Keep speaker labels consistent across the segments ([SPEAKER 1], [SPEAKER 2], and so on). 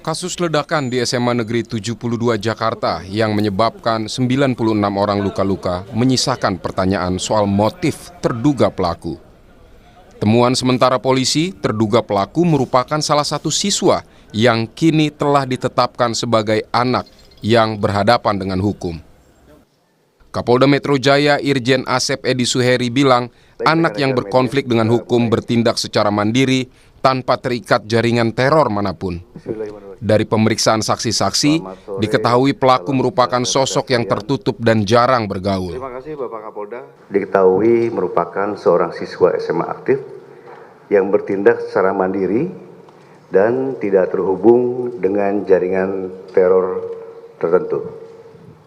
[SPEAKER 1] Kasus ledakan di SMA Negeri 72 Jakarta yang menyebabkan 96 orang luka-luka menyisakan pertanyaan soal motif terduga pelaku. Temuan sementara polisi, terduga pelaku merupakan salah satu siswa yang kini telah ditetapkan sebagai anak yang berhadapan dengan hukum. Kapolda Metro Jaya Irjen Asep Edi Suheri bilang, anak yang berkonflik dengan hukum bertindak secara mandiri tanpa terikat jaringan teror manapun. Dari pemeriksaan saksi-saksi, diketahui pelaku merupakan sosok yang tertutup dan jarang bergaul.
[SPEAKER 2] Terima kasih Bapak Kapolda. Diketahui merupakan seorang siswa SMA aktif yang bertindak secara mandiri dan tidak terhubung dengan jaringan teror tertentu.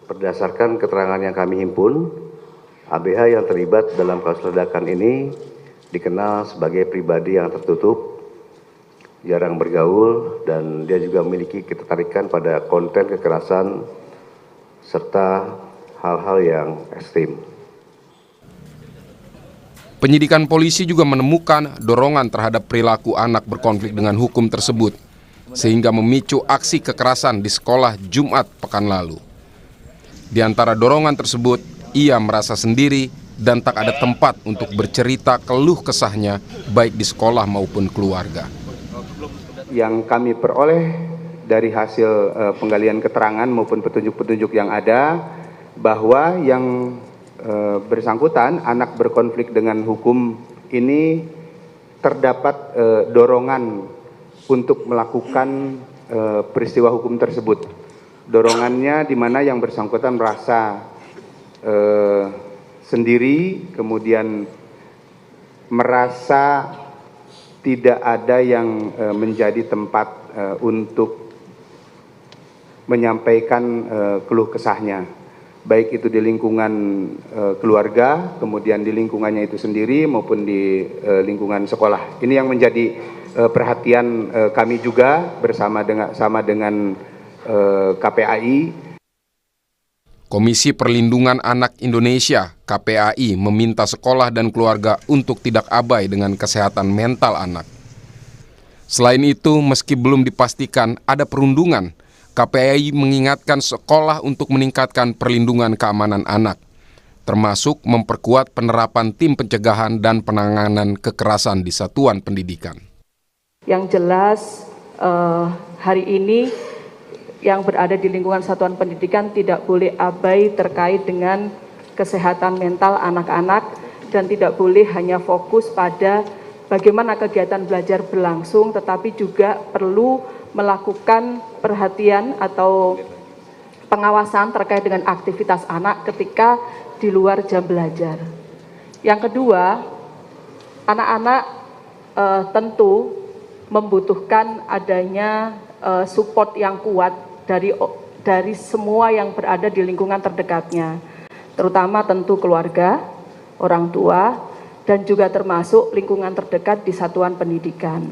[SPEAKER 2] Berdasarkan keterangan yang kami himpun, ABH yang terlibat dalam kasus ledakan ini dikenal sebagai pribadi yang tertutup, jarang bergaul, dan dia juga memiliki ketertarikan pada konten kekerasan serta hal-hal yang ekstrim.
[SPEAKER 1] Penyidikan polisi juga menemukan dorongan terhadap perilaku anak berkonflik dengan hukum tersebut, sehingga memicu aksi kekerasan di sekolah Jumat pekan lalu. Di antara dorongan tersebut, ia merasa sendiri dan tak ada tempat untuk bercerita keluh kesahnya baik di sekolah maupun keluarga.
[SPEAKER 3] Yang kami peroleh dari hasil penggalian keterangan maupun petunjuk-petunjuk yang ada, bahwa yang bersangkutan anak berkonflik dengan hukum ini terdapat dorongan untuk melakukan peristiwa hukum tersebut. Dorongannya di mana yang bersangkutan merasa sendiri, kemudian merasa tidak ada yang menjadi tempat untuk menyampaikan keluh kesahnya, baik itu di lingkungan keluarga, kemudian di lingkungannya itu sendiri maupun di lingkungan sekolah. Ini yang menjadi perhatian kami juga bersama dengan KPAI.
[SPEAKER 1] Komisi Perlindungan Anak Indonesia (KPAI) meminta sekolah dan keluarga untuk tidak abai dengan kesehatan mental anak. Selain itu, meski belum dipastikan ada perundungan, KPAI mengingatkan sekolah untuk meningkatkan perlindungan keamanan anak, termasuk memperkuat penerapan tim pencegahan dan penanganan kekerasan di satuan pendidikan.
[SPEAKER 4] Yang jelas hari ini yang berada di lingkungan satuan pendidikan tidak boleh abai terkait dengan kesehatan mental anak-anak dan tidak boleh hanya fokus pada bagaimana kegiatan belajar berlangsung, tetapi juga perlu melakukan perhatian atau pengawasan terkait dengan aktivitas anak ketika di luar jam belajar. Yang kedua, anak-anak tentu membutuhkan adanya support yang kuat dari semua yang berada di lingkungan terdekatnya, terutama tentu keluarga, orang tua, dan juga termasuk lingkungan terdekat di satuan pendidikan.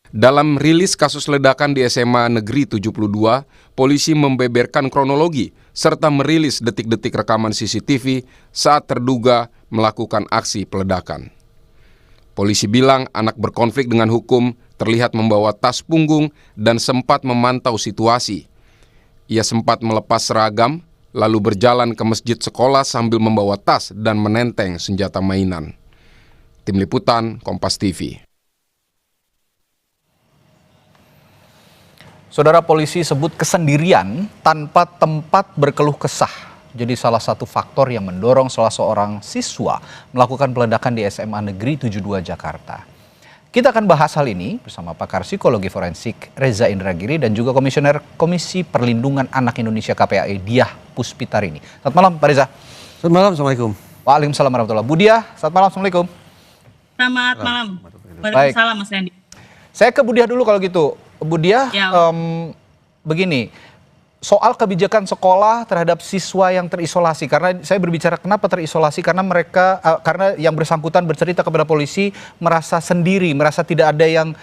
[SPEAKER 1] Dalam rilis kasus ledakan di SMA Negeri 72, polisi membeberkan kronologi serta merilis detik-detik rekaman CCTV saat terduga melakukan aksi peledakan. Polisi bilang anak berkonflik dengan hukum terlihat membawa tas punggung dan sempat memantau situasi. Ia sempat melepas seragam, lalu berjalan ke masjid sekolah sambil membawa tas dan menenteng senjata mainan. Tim Liputan, Kompas TV.
[SPEAKER 5] Saudara, polisi sebut kesendirian tanpa tempat berkeluh kesah jadi salah satu faktor yang mendorong salah seorang siswa melakukan peledakan di SMA Negeri 72 Jakarta. Kita akan bahas hal ini bersama pakar psikologi forensik Reza Indragiri dan juga Komisioner Komisi Perlindungan Anak Indonesia KPAI Diah Puspitarini. Selamat malam Pak Reza.
[SPEAKER 6] Selamat malam, Assalamualaikum.
[SPEAKER 5] Waalaikumsalam warahmatullahi wabarakatuh. Bu Diah, selamat malam, Assalamualaikum.
[SPEAKER 7] Selamat malam.
[SPEAKER 5] Waalaikumsalam
[SPEAKER 7] Mas Randy.
[SPEAKER 5] Saya ke Bu Diah dulu kalau gitu. Bu Diah, begini, soal kebijakan sekolah terhadap siswa yang terisolasi, karena saya berbicara kenapa terisolasi, karena karena yang bersangkutan bercerita kepada polisi merasa sendiri, merasa tidak ada yang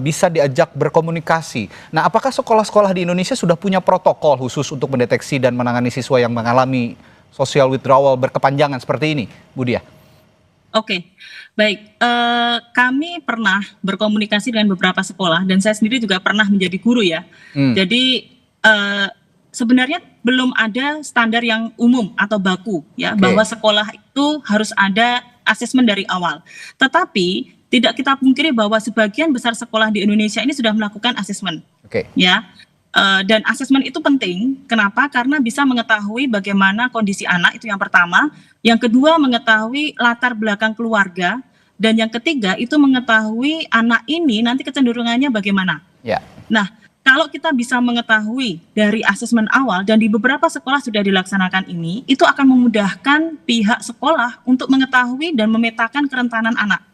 [SPEAKER 5] bisa diajak berkomunikasi. Nah, apakah sekolah-sekolah di Indonesia sudah punya protokol khusus untuk mendeteksi dan menangani siswa yang mengalami social withdrawal berkepanjangan seperti ini, Bu Diah?
[SPEAKER 7] Oke, baik. Kami pernah berkomunikasi dengan beberapa sekolah dan saya sendiri juga pernah menjadi guru ya. Jadi sebenarnya belum ada standar yang umum atau baku ya bahwa sekolah itu harus ada asesmen dari awal. Tetapi tidak kita pungkiri bahwa sebagian besar sekolah di Indonesia ini sudah melakukan asesmen. Ya. Dan asesmen itu penting. Kenapa? Karena bisa mengetahui bagaimana kondisi anak, itu yang pertama. Yang kedua, mengetahui latar belakang keluarga. Dan yang ketiga, itu mengetahui anak ini nanti kecenderungannya bagaimana. Nah, kalau kita bisa mengetahui dari asesmen awal, dan di beberapa sekolah sudah dilaksanakan ini, itu akan memudahkan pihak sekolah untuk mengetahui dan memetakan kerentanan anak.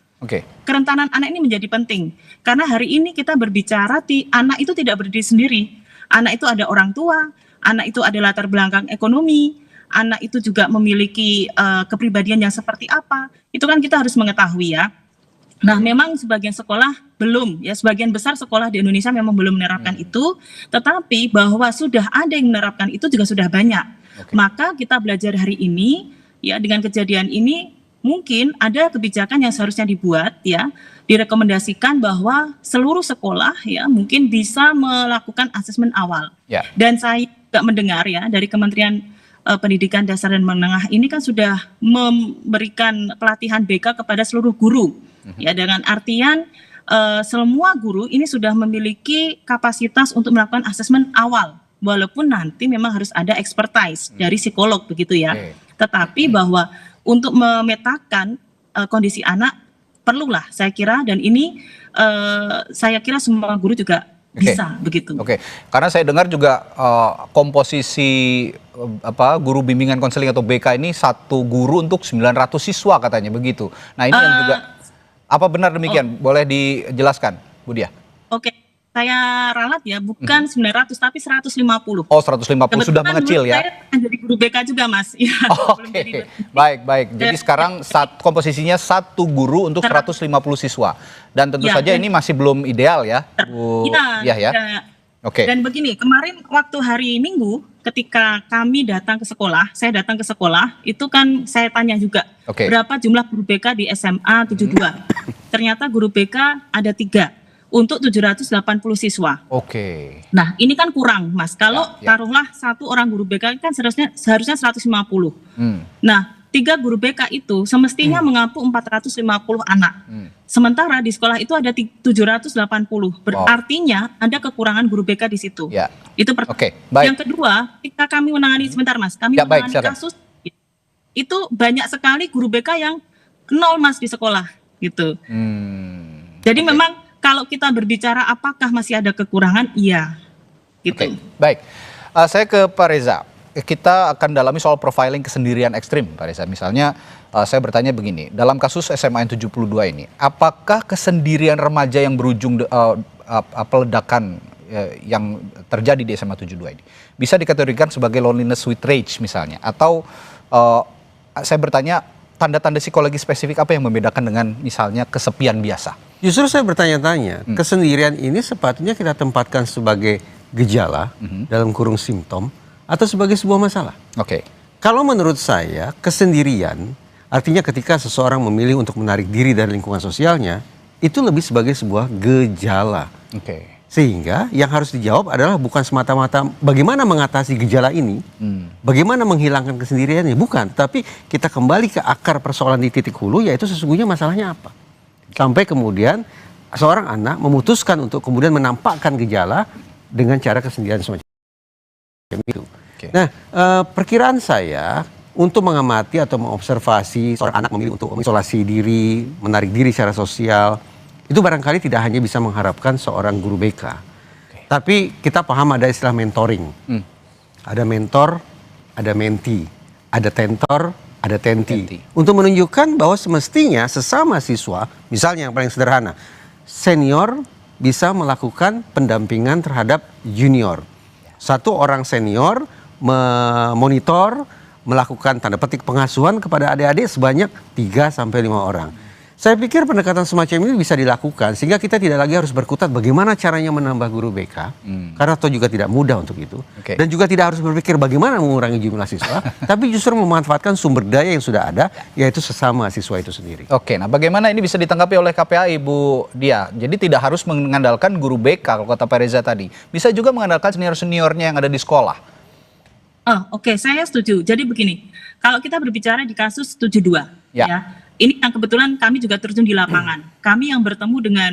[SPEAKER 7] Kerentanan anak ini menjadi penting. Karena hari ini kita berbicara, anak itu tidak berdiri sendiri. Anak itu ada orang tua, anak itu ada latar belakang ekonomi, anak itu juga memiliki kepribadian yang seperti apa. Itu kan kita harus mengetahui ya. Nah, memang sebagian sekolah belum, ya sebagian besar sekolah di Indonesia memang belum menerapkan itu, tetapi bahwa sudah ada yang menerapkan itu juga sudah banyak. Maka kita belajar hari ini, ya dengan kejadian ini, mungkin ada kebijakan yang seharusnya dibuat ya, direkomendasikan bahwa seluruh sekolah ya mungkin bisa melakukan asesmen awal. Dan saya juga mendengar ya dari Kementerian Pendidikan Dasar dan Menengah ini kan sudah memberikan pelatihan BK kepada seluruh guru. Ya, dengan artian semua guru ini sudah memiliki kapasitas untuk melakukan asesmen awal. Walaupun nanti memang harus ada expertise dari psikolog begitu ya. Tetapi bahwa untuk memetakan kondisi anak perlulah saya kira, dan ini saya kira semua guru juga bisa begitu.
[SPEAKER 5] Karena saya dengar juga komposisi guru bimbingan konseling atau BK ini satu guru untuk 900 siswa katanya begitu. Nah ini yang juga, apa benar demikian? Boleh dijelaskan, Bu Diah?
[SPEAKER 7] Saya ralat ya, bukan 900 tapi 150.
[SPEAKER 5] 150 sudah mengecil ya.
[SPEAKER 7] Saya jadi guru BK juga Mas. Ya,
[SPEAKER 5] baik. Jadi sekarang komposisinya satu guru untuk 150 siswa. Dan tentu saja ini masih belum ideal ya, Bu Diah ya. Dan begini, kemarin waktu hari Minggu ketika kami datang ke sekolah, saya datang ke sekolah, itu kan saya tanya juga berapa jumlah guru BK di SMA 72. Ternyata guru BK ada 3. Untuk 780 siswa. Nah, ini kan kurang, Mas. Kalau taruhlah satu orang guru BK kan seharusnya 150. Nah, 3 guru BK itu semestinya mengampu 450 anak. Sementara di sekolah itu ada 780. Berartinya ada kekurangan guru BK di situ. Itu yang kedua, ketika kami menangani sebentar, Mas. Kami menangani kasus itu banyak sekali guru BK yang 0 Mas di sekolah gitu. Jadi memang kalau kita berbicara apakah masih ada kekurangan, iya. Gitu. Baik, saya ke Pak Reza. Kita akan dalami soal profiling kesendirian ekstrim, Pak Reza. Misalnya, saya bertanya begini, dalam kasus SMA 72 ini, apakah kesendirian remaja yang berujung peledakan yang terjadi di SMA 72 ini bisa dikategorikan sebagai loneliness with rage misalnya? Atau saya bertanya, tanda-tanda psikologi spesifik apa yang membedakan dengan misalnya kesepian biasa?
[SPEAKER 6] Justru saya bertanya-tanya, kesendirian ini sepatutnya kita tempatkan sebagai gejala dalam kurung simptom atau sebagai sebuah masalah. Kalau menurut saya, kesendirian artinya ketika seseorang memilih untuk menarik diri dari lingkungan sosialnya, itu lebih sebagai sebuah gejala. Sehingga yang harus dijawab adalah bukan semata-mata bagaimana mengatasi gejala ini, bagaimana menghilangkan kesendiriannya, bukan. Tapi kita kembali ke akar persoalan di titik hulu, yaitu sesungguhnya masalahnya apa. Sampai kemudian seorang anak memutuskan untuk kemudian menampakkan gejala dengan cara kesendirian semacam itu. Nah, perkiraan saya untuk mengamati atau mengobservasi seorang anak memilih untuk mengisolasi diri, menarik diri secara sosial, itu barangkali tidak hanya bisa mengharapkan seorang guru BK. Tapi kita paham ada istilah mentoring. Ada mentor, ada mentee, ada tentor, ada tenti. Untuk menunjukkan bahwa semestinya sesama siswa, misalnya yang paling sederhana, senior bisa melakukan pendampingan terhadap junior. Satu orang senior memonitor, melakukan tanda petik pengasuhan kepada adik-adik sebanyak 3-5 orang. Saya pikir pendekatan semacam ini bisa dilakukan sehingga kita tidak lagi harus berkutat bagaimana caranya menambah guru BK, karena toh juga tidak mudah untuk itu. Dan juga tidak harus berpikir bagaimana mengurangi jumlah siswa, tapi justru memanfaatkan sumber daya yang sudah ada, yaitu sesama siswa itu sendiri.
[SPEAKER 5] Oke, nah bagaimana ini bisa ditanggapi oleh KPAI, Bu Dia? Jadi tidak harus mengandalkan guru BK, kalau kata Pak Reza tadi. Bisa juga mengandalkan senior-seniornya yang ada di sekolah.
[SPEAKER 7] Oke, saya setuju. Jadi begini, kalau kita berbicara di kasus 72, ya ini yang kebetulan kami juga terjun di lapangan. Kami yang bertemu dengan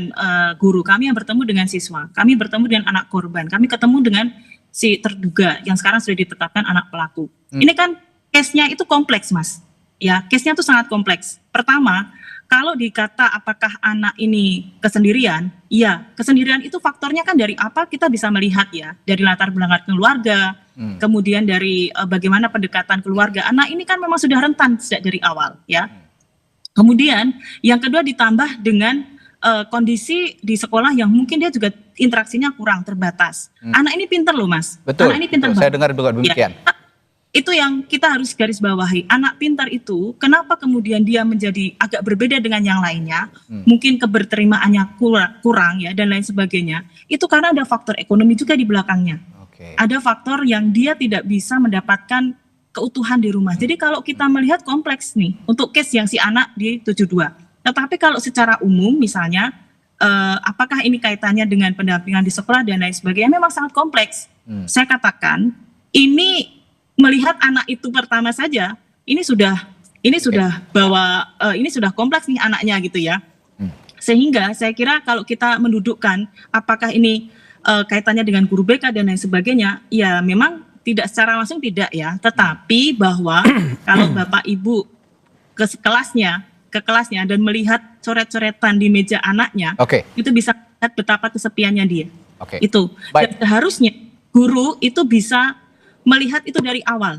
[SPEAKER 7] guru, kami yang bertemu dengan siswa, kami bertemu dengan anak korban, kami ketemu dengan si terduga yang sekarang sudah ditetapkan anak pelaku. Ini kan case-nya itu kompleks, Mas. Ya, case-nya itu sangat kompleks. Pertama, kalau dikata apakah anak ini kesendirian, ya kesendirian itu faktornya kan dari apa kita bisa melihat ya, dari latar belakang keluarga, kemudian dari bagaimana pendekatan keluarga. Anak ini kan memang sudah rentan sejak dari awal, ya. Kemudian yang kedua ditambah dengan kondisi di sekolah yang mungkin dia juga interaksinya kurang terbatas. Anak ini pintar loh, Mas.
[SPEAKER 5] Betul,
[SPEAKER 7] anak ini pintar.
[SPEAKER 5] saya dengar juga demikian.
[SPEAKER 7] Ya, itu yang kita harus garis bawahi. Anak pintar itu kenapa kemudian dia menjadi agak berbeda dengan yang lainnya, mungkin keberterimaannya kurang ya dan lain sebagainya. Itu karena ada faktor ekonomi juga di belakangnya. Ada faktor yang dia tidak bisa mendapatkan keutuhan di rumah. Jadi kalau kita melihat kompleks nih untuk case yang si anak di 72. Tetapi kalau secara umum misalnya apakah ini kaitannya dengan pendampingan di sekolah dan lain sebagainya, memang sangat kompleks. Saya katakan ini melihat anak itu pertama saja ini sudah bahwa ini sudah kompleks nih anaknya gitu ya. Sehingga saya kira kalau kita mendudukkan apakah ini kaitannya dengan guru BK dan lain sebagainya, ya memang tidak secara langsung tidak ya, tetapi bahwa kalau Bapak Ibu ke kelasnya dan melihat coret-coretan di meja anaknya, itu bisa lihat betapa kesepiannya dia. Itu. Dan seharusnya guru itu bisa melihat itu dari awal,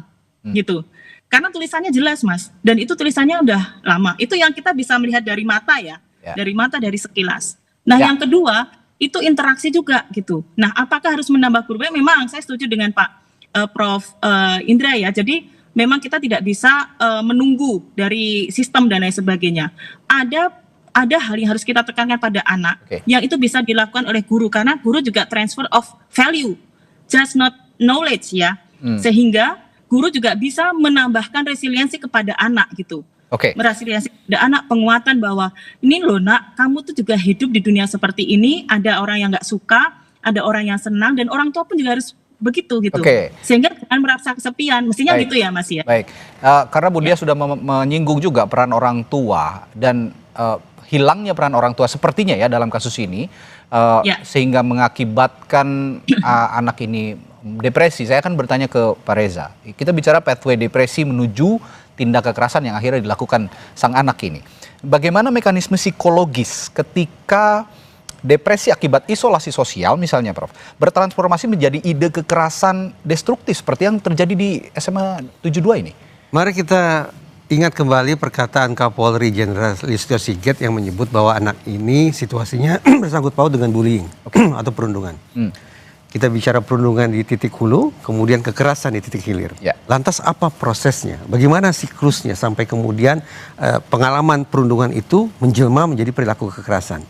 [SPEAKER 7] gitu. Karena tulisannya jelas, Mas, dan itu tulisannya udah lama. Itu yang kita bisa melihat dari mata ya, dari mata dari sekilas. Nah, yang kedua itu interaksi juga gitu. Nah, apakah harus menambah guru? Memang saya setuju dengan Pak Prof. Indra ya, jadi memang kita tidak bisa menunggu dari sistem dan lain sebagainya. Ada hal yang harus kita tekankan pada anak, yang itu bisa dilakukan oleh guru, karena guru juga transfer of value, just not knowledge ya, sehingga guru juga bisa menambahkan resiliensi kepada anak gitu. Resiliensi kepada anak, penguatan bahwa ini loh nak, kamu tuh juga hidup di dunia seperti ini, ada orang yang nggak suka, ada orang yang senang, dan orang tua pun juga harus begitu gitu, sehingga jangan merasa kesepian, mestinya gitu ya Mas ya.
[SPEAKER 5] Karena Bu Dia sudah menyinggung juga peran orang tua dan hilangnya peran orang tua sepertinya ya dalam kasus ini, sehingga mengakibatkan anak ini depresi. Saya akan bertanya ke Pak Reza, kita bicara pathway depresi menuju tindak kekerasan yang akhirnya dilakukan sang anak ini. Bagaimana mekanisme psikologis ketika depresi akibat isolasi sosial misalnya Prof, bertransformasi menjadi ide kekerasan destruktif seperti yang terjadi di SMA 72 ini?
[SPEAKER 6] Mari kita ingat kembali perkataan Kapolri Jenderal Listio Sigit yang menyebut bahwa anak ini situasinya bersangkut paut dengan bullying atau perundungan. Kita bicara perundungan di titik hulu, kemudian kekerasan di titik hilir. Lantas apa prosesnya? Bagaimana siklusnya sampai kemudian pengalaman perundungan itu menjelma menjadi perilaku kekerasan?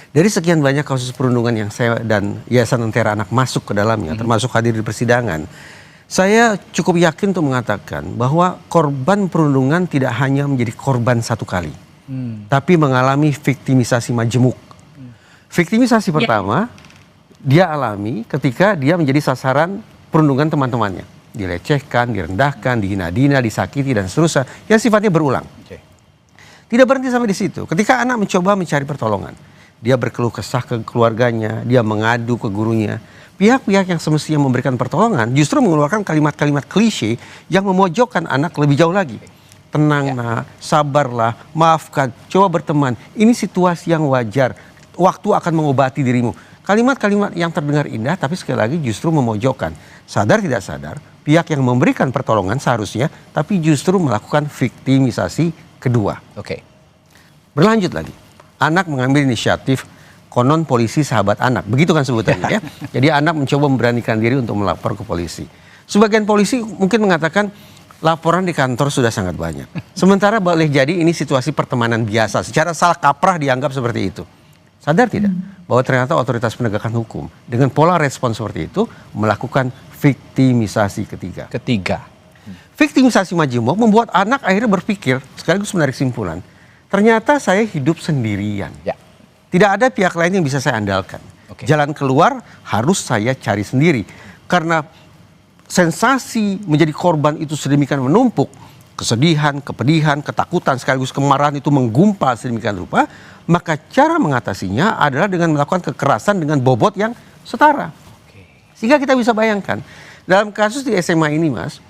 [SPEAKER 6] Dari sekian banyak kasus perundungan yang saya dan Yayasan Lentera Anak masuk ke dalamnya, termasuk hadir di persidangan, saya cukup yakin untuk mengatakan bahwa korban perundungan tidak hanya menjadi korban satu kali, tapi mengalami viktimisasi majemuk. Viktimisasi pertama, dia alami ketika dia menjadi sasaran perundungan teman-temannya. Dilecehkan, direndahkan, dihina-hina, disakiti, dan seterusnya, yang sifatnya berulang. Tidak berhenti sampai di situ. Ketika anak mencoba mencari pertolongan, dia berkeluh kesah ke keluarganya, dia mengadu ke gurunya. Pihak-pihak yang semestinya memberikan pertolongan justru mengeluarkan kalimat-kalimat klise yang memojokkan anak lebih jauh lagi. Tenang nak, sabarlah, maafkan, coba berteman. Ini situasi yang wajar, waktu akan mengobati dirimu. Kalimat-kalimat yang terdengar indah tapi sekali lagi justru memojokkan. Sadar tidak sadar, pihak yang memberikan pertolongan seharusnya tapi justru melakukan viktimisasi kedua. Berlanjut lagi. Anak mengambil inisiatif, konon polisi sahabat anak, begitu kan sebutannya ya. Jadi anak mencoba memberanikan diri untuk melapor ke polisi. Sebagian polisi mungkin mengatakan laporan di kantor sudah sangat banyak. Sementara boleh jadi ini situasi pertemanan biasa, secara salah kaprah dianggap seperti itu. Sadar tidak bahwa ternyata otoritas penegakan hukum dengan pola respon seperti itu melakukan viktimisasi ketiga. Viktimisasi majemuk membuat anak akhirnya berpikir, sekaligus menarik simpulan, ternyata saya hidup sendirian. Tidak ada pihak lain yang bisa saya andalkan. Jalan keluar harus saya cari sendiri. Karena sensasi menjadi korban itu sedemikian menumpuk, kesedihan, kepedihan, ketakutan, sekaligus kemarahan itu menggumpal sedemikian rupa, maka cara mengatasinya adalah dengan melakukan kekerasan dengan bobot yang setara. Sehingga kita bisa bayangkan, dalam kasus di SMA ini Mas,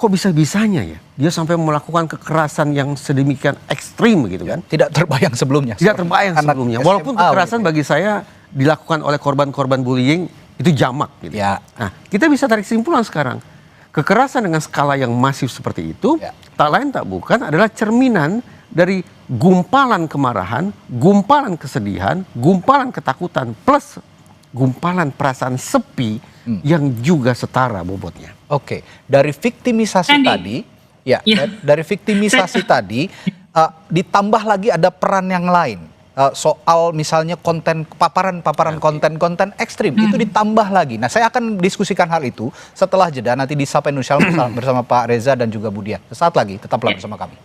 [SPEAKER 6] kok bisa-bisanya ya dia sampai melakukan kekerasan yang sedemikian ekstrim gitu kan.
[SPEAKER 5] Tidak terbayang sebelumnya.
[SPEAKER 6] Walaupun kekerasan bagi saya dilakukan oleh korban-korban bullying itu jamak gitu. Nah, kita bisa tarik kesimpulan sekarang. Kekerasan dengan skala yang masif seperti itu tak lain tak bukan adalah cerminan dari gumpalan kemarahan, gumpalan kesedihan, gumpalan ketakutan plus gumpalan perasaan sepi yang juga setara bobotnya.
[SPEAKER 5] Dari viktimisasi tadi, dari viktimisasi tadi ditambah lagi ada peran yang lain. Soal misalnya paparan konten-konten ekstrim itu ditambah lagi. Nah, saya akan diskusikan hal itu setelah jeda nanti di Sapa Indonesia bersama Pak Reza dan juga Budia. Sesaat lagi tetaplah bersama kami.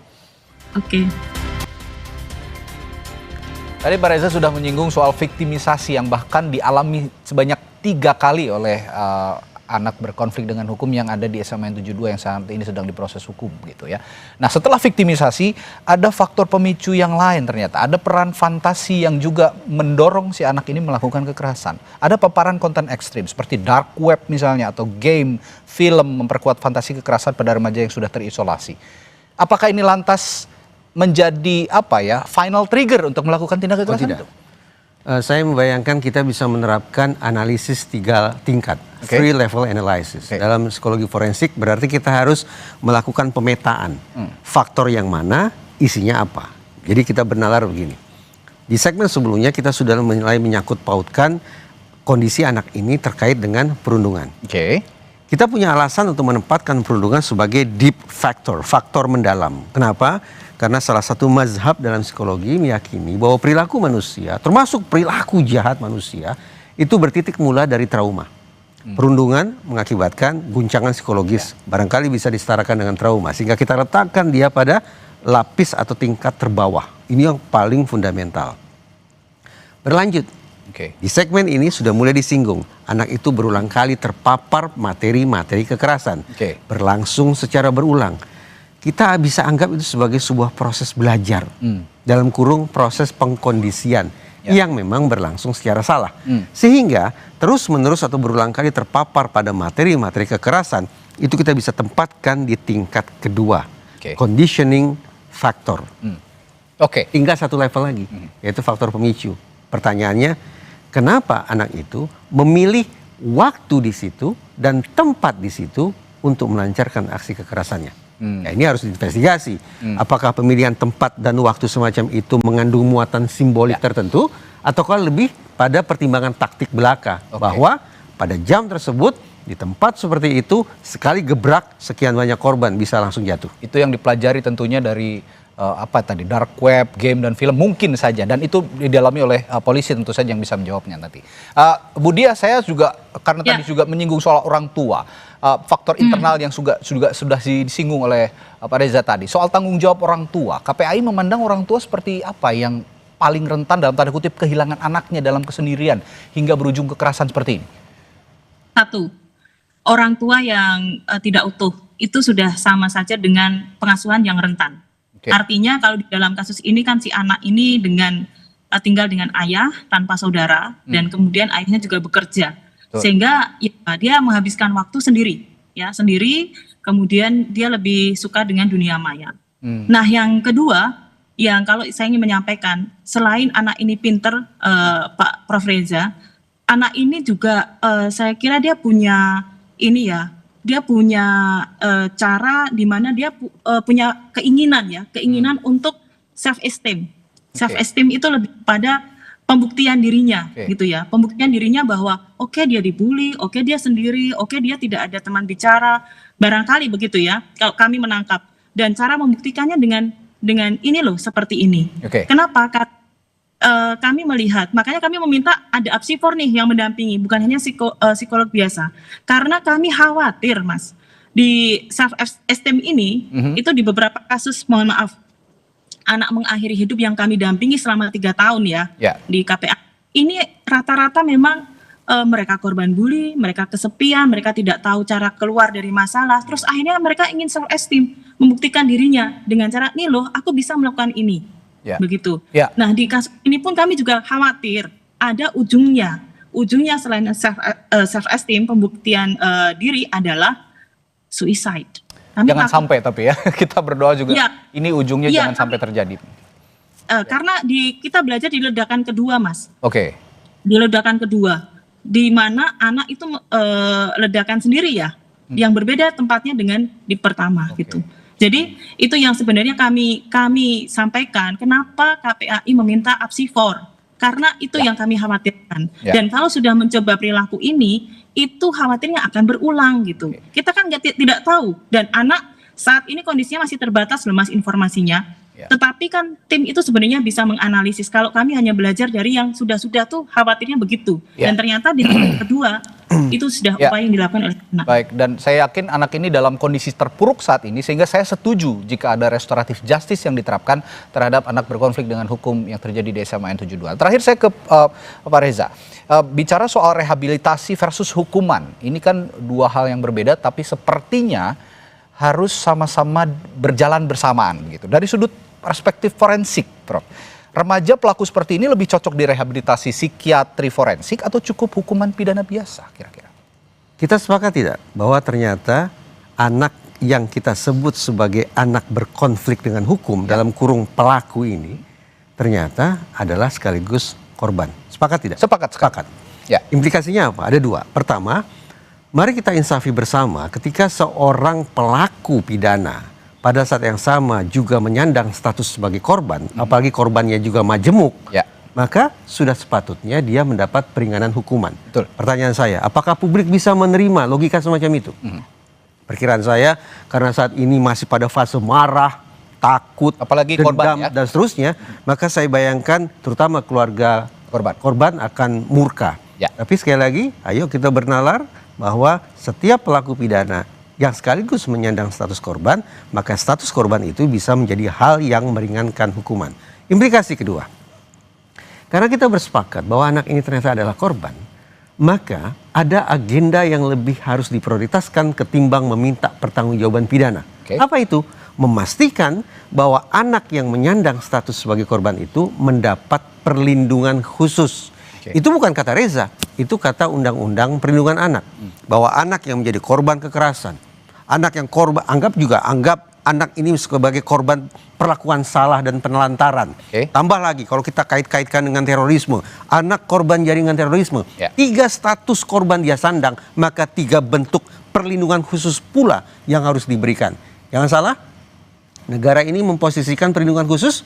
[SPEAKER 5] Tadi Pak Reza sudah menyinggung soal viktimisasi yang bahkan dialami sebanyak 3 kali oleh anak berkonflik dengan hukum yang ada di SMA 72 yang saat ini sedang diproses hukum gitu ya. Nah, setelah viktimisasi ada faktor pemicu yang lain ternyata. Ada peran fantasi yang juga mendorong si anak ini melakukan kekerasan. Ada paparan konten ekstrim seperti dark web misalnya atau game, film memperkuat fantasi kekerasan pada remaja yang sudah terisolasi. Apakah ini lantas menjadi final trigger untuk melakukan tindak kekerasan itu?
[SPEAKER 6] Saya membayangkan kita bisa menerapkan analisis 3 tingkat, 3 level analysis. Dalam psikologi forensik berarti kita harus melakukan pemetaan faktor yang mana, isinya apa. Jadi kita bernalar begini. Di segmen sebelumnya kita sudah mulai menyangkut pautkan kondisi anak ini terkait dengan perundungan. Kita punya alasan untuk menempatkan perundungan sebagai deep factor, faktor mendalam. Kenapa? Karena salah satu mazhab dalam psikologi meyakini bahwa perilaku manusia, termasuk perilaku jahat manusia, itu bertitik mula dari trauma. Perundungan mengakibatkan guncangan psikologis, barangkali bisa disetarakan dengan trauma, sehingga kita letakkan dia pada lapis atau tingkat terbawah. Ini yang paling fundamental. Berlanjut, di segmen ini sudah mulai disinggung, anak itu berulang kali terpapar materi-materi kekerasan, berlangsung secara berulang. Kita bisa anggap itu sebagai sebuah proses belajar, dalam kurung proses pengkondisian yang memang berlangsung secara salah. Sehingga terus-menerus atau berulang kali terpapar pada materi-materi kekerasan, itu kita bisa tempatkan di tingkat kedua, conditioning factor. Tinggal satu level lagi, yaitu faktor pemicu. Pertanyaannya, kenapa anak itu memilih waktu di situ dan tempat di situ untuk melancarkan aksi kekerasannya? Ya, ini harus diinvestigasi. Apakah pemilihan tempat dan waktu semacam itu mengandung muatan simbolik tertentu, ataukah lebih pada pertimbangan taktik belaka bahwa pada jam tersebut di tempat seperti itu sekali gebrak sekian banyak korban bisa langsung jatuh. Itu yang dipelajari tentunya dari dark web, game dan film mungkin saja, dan itu didalami oleh polisi tentu saja yang bisa menjawabnya nanti. Budia, saya juga karena tadi juga menyinggung soal orang tua, faktor internal yang sudah disinggung oleh Pak Reza tadi soal tanggung jawab orang tua. KPAI memandang orang tua seperti apa yang paling rentan dalam tanda kutip kehilangan anaknya dalam kesendirian hingga berujung kekerasan seperti ini?
[SPEAKER 7] 1, orang tua yang tidak utuh itu sudah sama saja dengan pengasuhan yang rentan. Artinya kalau di dalam kasus ini kan si anak ini tinggal dengan ayah tanpa saudara dan kemudian ayahnya juga bekerja. Sehingga ya, dia menghabiskan waktu sendiri, kemudian dia lebih suka dengan dunia maya. Nah, yang kedua, yang kalau saya ingin menyampaikan, selain anak ini pinter, Pak Prof. Reza, anak ini juga saya kira dia punya cara di mana dia punya keinginan untuk self esteem. Self esteem itu lebih pada pembuktian dirinya gitu ya, pembuktian dirinya bahwa oke, dia dibully, oke dia sendiri, oke dia tidak ada teman bicara, barangkali begitu ya kalau kami menangkap, dan cara membuktikannya dengan ini loh seperti ini. Kenapa? Kami melihat, makanya kami meminta ada apsifor nih yang mendampingi, bukan hanya psikolog biasa, karena kami khawatir Mas di self esteem ini itu di beberapa kasus, mohon maaf, anak mengakhiri hidup yang kami dampingi selama 3 tahun ya di KPA. Ini rata-rata memang mereka korban bully, mereka kesepian, mereka tidak tahu cara keluar dari masalah. Terus akhirnya mereka ingin self esteem, membuktikan dirinya dengan cara, nih loh aku bisa melakukan ini. Begitu. Nah di kasus ini pun kami juga khawatir ada ujungnya. Ujungnya selain self esteem, pembuktian diri adalah suicide.
[SPEAKER 5] Jangan sampai tapi ya, kita berdoa juga ini ujungnya jangan sampai terjadi.
[SPEAKER 7] Karena kita belajar di ledakan kedua Mas. Di ledakan kedua, di mana anak itu ledakan sendiri ya, yang berbeda tempatnya dengan di pertama gitu. Jadi itu yang sebenarnya kami sampaikan, kenapa KPAI meminta apsifor, karena itu yang kami khawatirkan. Dan kalau sudah mencoba perilaku ini, itu khawatirnya akan berulang gitu. Kita kan tidak tahu, dan anak saat ini kondisinya masih terbatas loh Mas informasinya. Tetapi kan tim itu sebenarnya bisa menganalisis. Kalau kami hanya belajar dari yang sudah-sudah tuh khawatirnya begitu. Dan ternyata di tahap kedua itu sudah upaya yang dilakukan oleh anak.
[SPEAKER 5] Baik, dan saya yakin anak ini dalam kondisi terpuruk saat ini, sehingga saya setuju jika ada restoratif justice yang diterapkan terhadap anak berkonflik dengan hukum yang terjadi di SMA N72. Terakhir saya ke Pak Reza. Bicara soal rehabilitasi versus hukuman, ini kan dua hal yang berbeda tapi sepertinya harus sama-sama berjalan bersamaan gitu. Dari sudut perspektif forensik, Prof. Remaja pelaku seperti ini lebih cocok direhabilitasi psikiatri forensik atau cukup hukuman pidana biasa kira-kira?
[SPEAKER 6] Kita sepakat tidak bahwa ternyata anak yang kita sebut sebagai anak berkonflik dengan hukum dalam kurung pelaku ini ternyata adalah sekaligus korban. Sepakat tidak?
[SPEAKER 5] Sepakat.
[SPEAKER 6] Implikasinya apa? Ada dua. Pertama, mari kita insafi bersama ketika seorang pelaku pidana pada saat yang sama juga menyandang status sebagai korban, apalagi korbannya juga majemuk, maka sudah sepatutnya dia mendapat peringanan hukuman. Pertanyaan saya, apakah publik bisa menerima logika semacam itu? Perkiraan saya, karena saat ini masih pada fase marah, takut,
[SPEAKER 5] apalagi
[SPEAKER 6] dendam,
[SPEAKER 5] korban
[SPEAKER 6] dan seterusnya, maka saya bayangkan terutama keluarga korban akan murka. Tapi sekali lagi, ayo kita bernalar bahwa setiap pelaku pidana yang sekaligus menyandang status korban, maka status korban itu bisa menjadi hal yang meringankan hukuman. Implikasi kedua, karena kita bersepakat bahwa anak ini ternyata adalah korban, maka ada agenda yang lebih harus diprioritaskan ketimbang meminta pertanggungjawaban pidana. Apa itu? Memastikan bahwa anak yang menyandang status sebagai korban itu mendapat perlindungan khusus. Itu bukan kata Reza, itu kata Undang-Undang Perlindungan Anak. Bahwa anak yang menjadi korban kekerasan, anak yang anggap anak ini sebagai korban perlakuan salah dan penelantaran. Tambah lagi kalau kita kait-kaitkan dengan terorisme, anak korban jaringan terorisme, 3 status korban dia sandang, maka 3 bentuk perlindungan khusus pula yang harus diberikan. Jangan salah, negara ini memposisikan perlindungan khusus,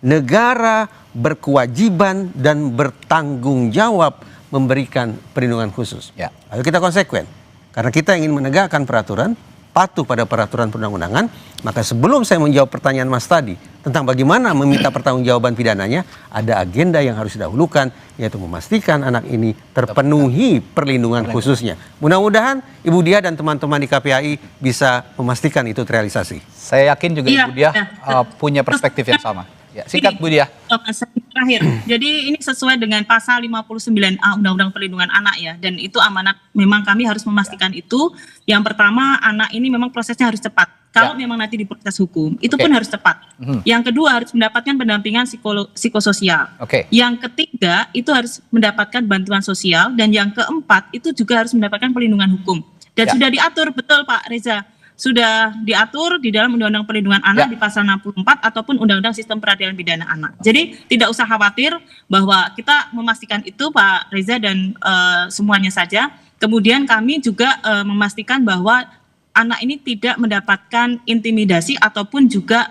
[SPEAKER 6] negara berkewajiban dan bertanggung jawab memberikan perlindungan khusus. Ayo kita konsekuen. Karena kita ingin menegakkan peraturan, patuh pada peraturan perundang-undangan, maka sebelum saya menjawab pertanyaan Mas tadi tentang bagaimana meminta pertanggungjawaban pidananya, ada agenda yang harus didahulukan, yaitu memastikan anak ini terpenuhi perlindungan khususnya. Mudah-mudahan Ibu Dia dan teman-teman di KPAI bisa memastikan itu terrealisasi.
[SPEAKER 5] Saya yakin juga Ibu Dia punya perspektif yang sama. Singkat Bu Dia.
[SPEAKER 7] Terakhir, jadi ini sesuai dengan pasal 59A Undang-Undang Perlindungan Anak ya, dan itu amanat memang kami harus memastikan itu. Yang pertama, anak ini memang prosesnya harus cepat. Kalau memang nanti di proses hukum, itu pun harus cepat. Yang kedua, harus mendapatkan pendampingan psikososial. Yang ketiga, itu harus mendapatkan bantuan sosial, dan yang keempat, itu juga harus mendapatkan perlindungan hukum. Dan sudah diatur, betul Pak Reza, sudah diatur di dalam Undang-Undang Perlindungan Anak di pasal 64 ataupun Undang-Undang Sistem Peradilan Pidana Anak. Jadi tidak usah khawatir bahwa kita memastikan itu Pak Reza dan semuanya saja. Kemudian kami juga memastikan bahwa anak ini tidak mendapatkan intimidasi ataupun juga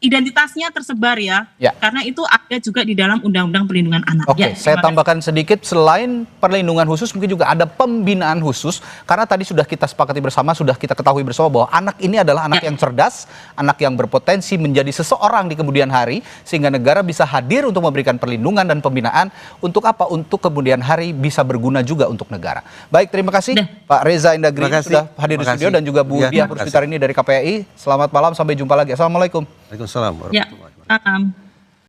[SPEAKER 7] identitasnya tersebar ya, karena itu ada juga di dalam Undang-Undang Perlindungan Anak.
[SPEAKER 5] Oke, saya tambahkan sedikit, selain perlindungan khusus mungkin juga ada pembinaan khusus, karena tadi sudah kita sepakati bersama, sudah kita ketahui bersama bahwa anak ini adalah anak yang cerdas, anak yang berpotensi menjadi seseorang di kemudian hari, sehingga negara bisa hadir untuk memberikan perlindungan dan pembinaan, untuk apa? Untuk kemudian hari bisa berguna juga untuk negara. Baik, terima kasih Pak Reza Indagri sudah hadir di studio, dan juga Bu Diah Puspitarini dari KPAI. Selamat malam, sampai jumpa lagi. Assalamualaikum.
[SPEAKER 6] Waalaikumsalam warahmatullahi wabarakatuh.